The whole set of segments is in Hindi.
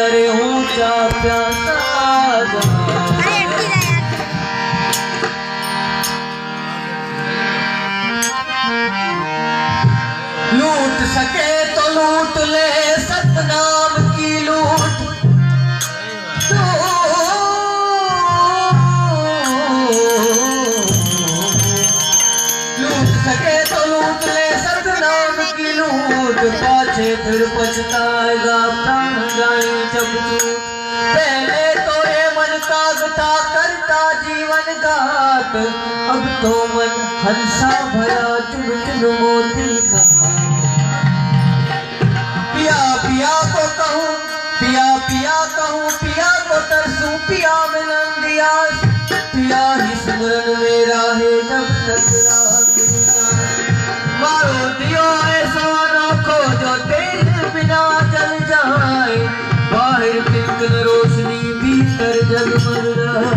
अरे ऊंचा प्यासा लूट सके तो लूट ले सतनाम की लूट लूट सके तो लूट ले सतनाम की लूट पाछे फिर पछताएगा प्राण जाए जब तू पहले तो ये मन कागता करता जीवन घात अब तो मन हंसा भरा चुन चुन मोती का पिया पिया को कहूँ पिया पिया कहूँ पिया को तरसूं पिया मिलन दिया पिया ही स्मरण मेरा है जब तक रात मारो दियो ऐसा ना खो जो तेरे बिना जल जाए बाहर किंकन रोशनी भीतर जगमग रहा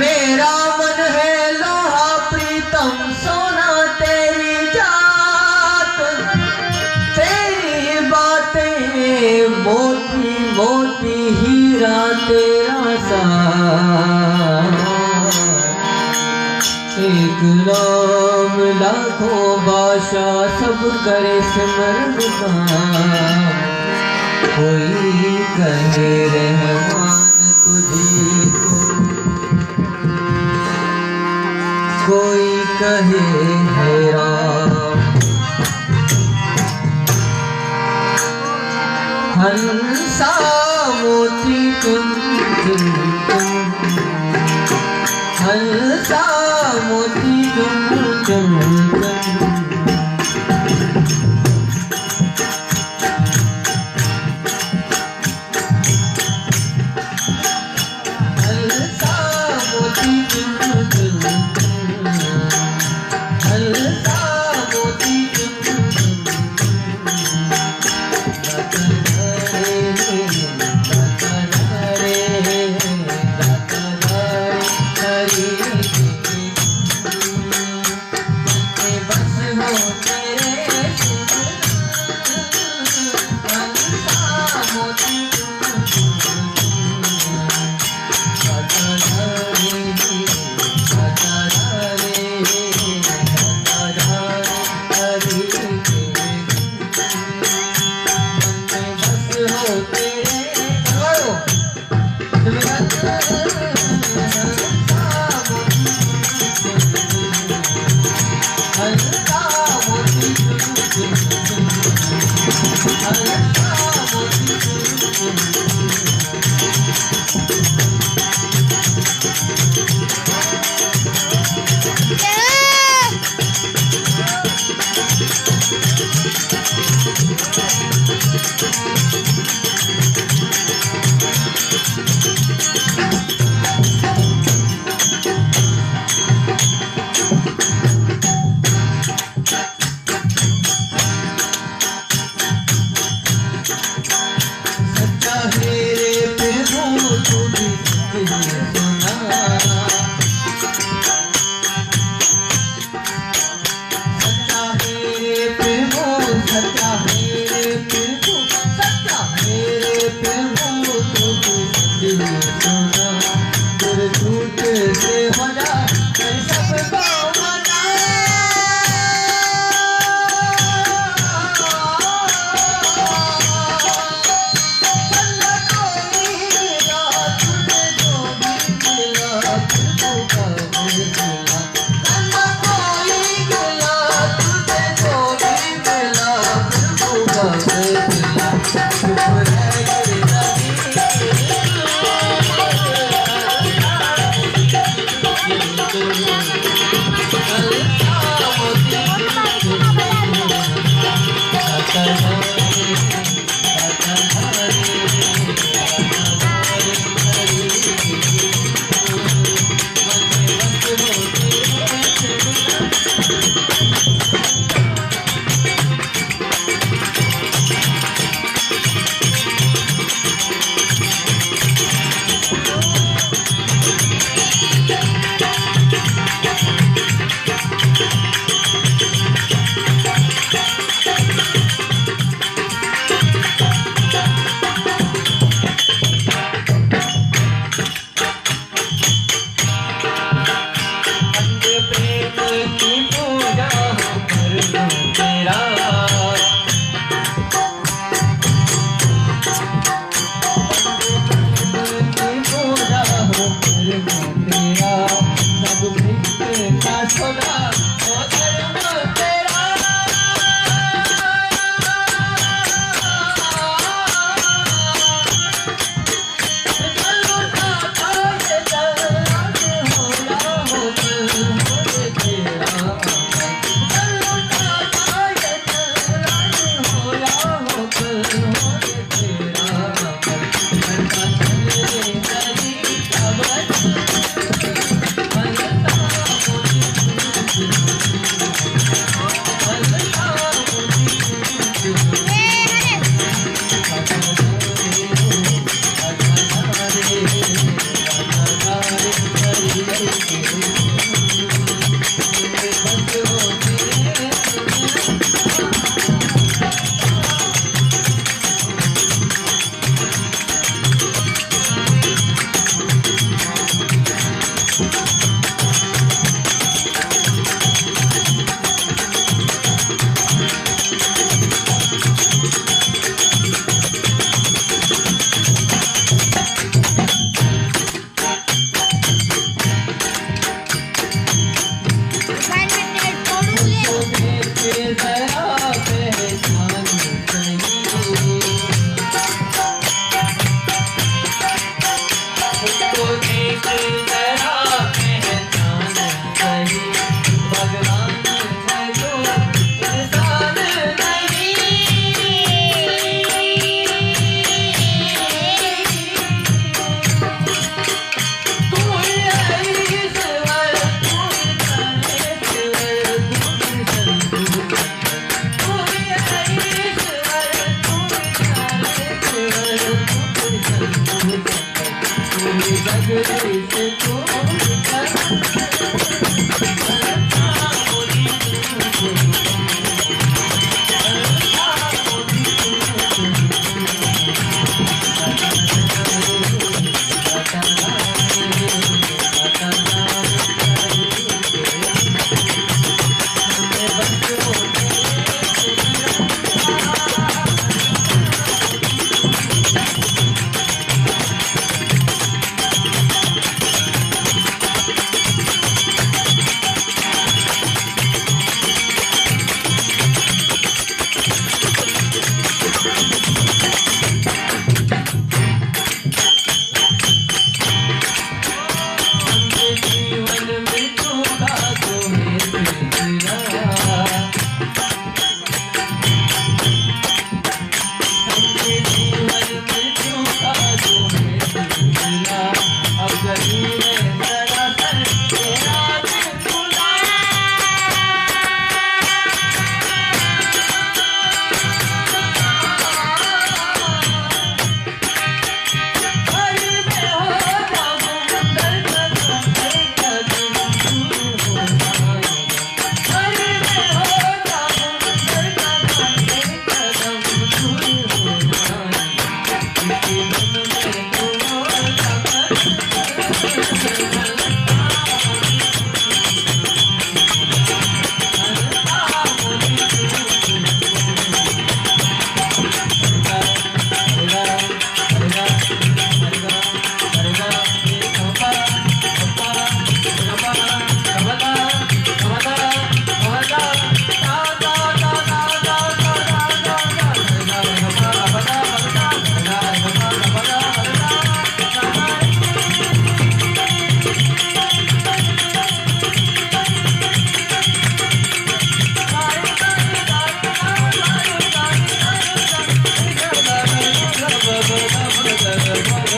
मेरा मन है लोहा प्रीतम सोना तेरी जात तेरी बातें मोती मोती हीरा तेरा साथ एक नाम लाखों बादशाह सब करे सिमरन कोई कहे रहमान तुझे को कोई कहे हैरान हंसा मोती तुम हंसा मोती तुम दरबार